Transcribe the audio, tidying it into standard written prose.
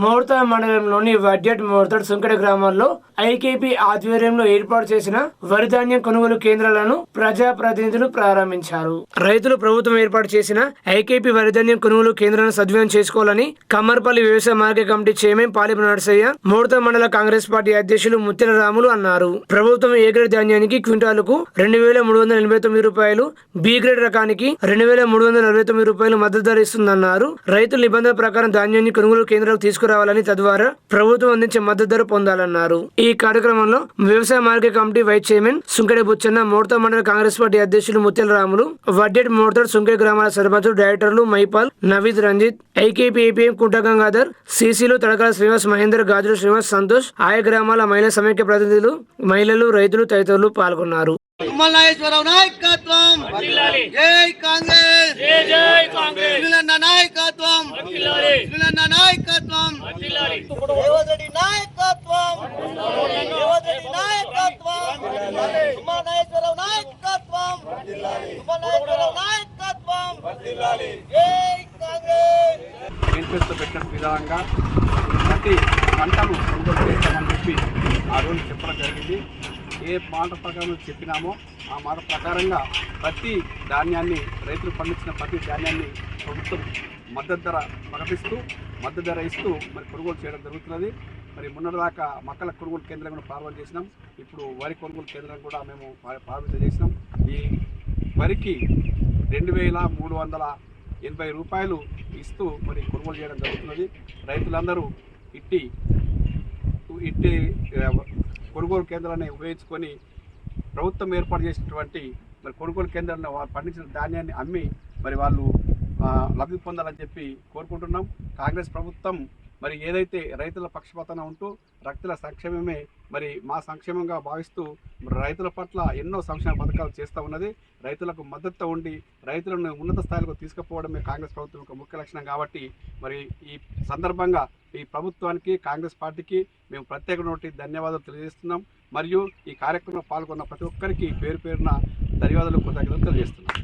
మోర్తా మండలంలోని వడ్యట్ మోర్తాడ్ సుంకడ గ్రామాల్లో ఐకేపీ ఆధ్వర్యంలో ఏర్పాటు చేసిన వరి ధాన్యం కొనుగోలు కేంద్రాలను ప్రజాప్రతినిధులు ప్రారంభించారు. రైతులు ప్రభుత్వం ఏర్పాటు చేసిన ఐకేపీ వరి ధాన్యం కొనుగోలు కేంద్రాలను సద్వినియోగం చేసుకోవాలని కమ్మర్పల్లి వ్యవసాయ market committee chairman Palipu Narasaiah, Mortha మండల కాంగ్రెస్ పార్టీ అధ్యక్షులు ముత్యాల రాములు అన్నారు. ప్రభుత్వం ఏ గ్రేడ్ ధాన్యానికి క్వింటాలకు 2389 రూపాయలు, బి గ్రేడ్ రకానికి 2349 రూపాయలు మద్దతు ధర ఇస్తుందన్నారు. రైతుల నిబంధనల ప్రకారం ధాన్యాన్ని కొనుగోలు కేంద్రాలకు తీసుకురావాలని, తద్వారా ప్రభుత్వం అందించే మద్దతు ధర పొందాలన్నారు. ఈ కార్యక్రమంలో వ్యవసాయ market committee vice chairman Sunkeda Bucchanna, Mortha మండల కాంగ్రెస్ పార్టీ అధ్యక్షులు ముత్యాల రాములు, వడ్డెట్ మోర్తాడ్ సుంకెడ గ్రామాల సర్పంచులు, డైరెక్టర్లు మైపాల్, నవీద్, రంజిత్, ఐకేపీ ఏపీఎం కుంట గంగాధర్, సిసిలు తడకల శ్రీనివాస్, మహేందర్, గాజుల శ్రీనివాస్, సంతోష్, ఆయా గ్రామాల మహిళా సమైక్య ప్రతినిధులు, మహిళలు, రైతులు తదితరులు పాల్గొన్నారు. పెట్టిన విధానంగా ప్రతి పంటను కొనుగోలు చేస్తామని చెప్పి ఆ రోజు చెప్పడం జరిగింది. ఏ మాట ప్రకారం చెప్పినామో ఆ మాట ప్రకారంగా ప్రతి ధాన్యాన్ని, రైతులు పండించిన ప్రతి ధాన్యాన్ని ప్రభుత్వం మద్దతు ధర ప్రకటిస్తూ మద్దతు ధర ఇస్తూ మరి కొనుగోలు చేయడం జరుగుతున్నది. మరి మొన్నటిదాకా మొక్కల కొనుగోలు కేంద్రం కూడా ప్రారంభం చేసినాం. ఇప్పుడు వరి కొనుగోలు కేంద్రం కూడా మేము ప్రారంభం చేసినాం. ఈ వరికి 2380 రూపాయలు ఇస్తూ మరి కొనుగోలు చేయడం జరుగుతున్నది. రైతులందరూ ఇట్టి కొనుగోలు కేంద్రాన్ని ఉపయోగించుకొని ప్రభుత్వం ఏర్పాటు చేసినటువంటి మరి కొనుగోలు కేంద్రాలను వారు పండించిన ధాన్యాన్ని అమ్మి మరి వాళ్ళు లబ్ధి పొందాలని చెప్పి కోరుకుంటున్నాం. కాంగ్రెస్ ప్రభుత్వం మరి ఏదైతే రైతుల పక్షపాతన ఉంటూ రైతుల సంక్షేమమే మరి మా సంక్షేమంగా భావిస్తూ రైతుల పట్ల ఎన్నో సంక్షేమ పథకాలు చేస్తూ ఉన్నది. రైతులకు మద్దతు ఉండి రైతులను ఉన్నత స్థాయిలకు తీసుకుపోవడమే కాంగ్రెస్ ప్రభుత్వం యొక్క ముఖ్య లక్షణం. కాబట్టి మరి ఈ సందర్భంగా ఈ ప్రభుత్వానికి, కాంగ్రెస్ పార్టీకి మేము ప్రత్యేకమైన ధన్యవాదాలు తెలియజేస్తున్నాం. మరియు ఈ కార్యక్రమంలో పాల్గొన్న ప్రతి ఒక్కరికి పేరు పేరున ధన్యవాదాలు, కృతజ్ఞతలు తెలియజేస్తున్నాం.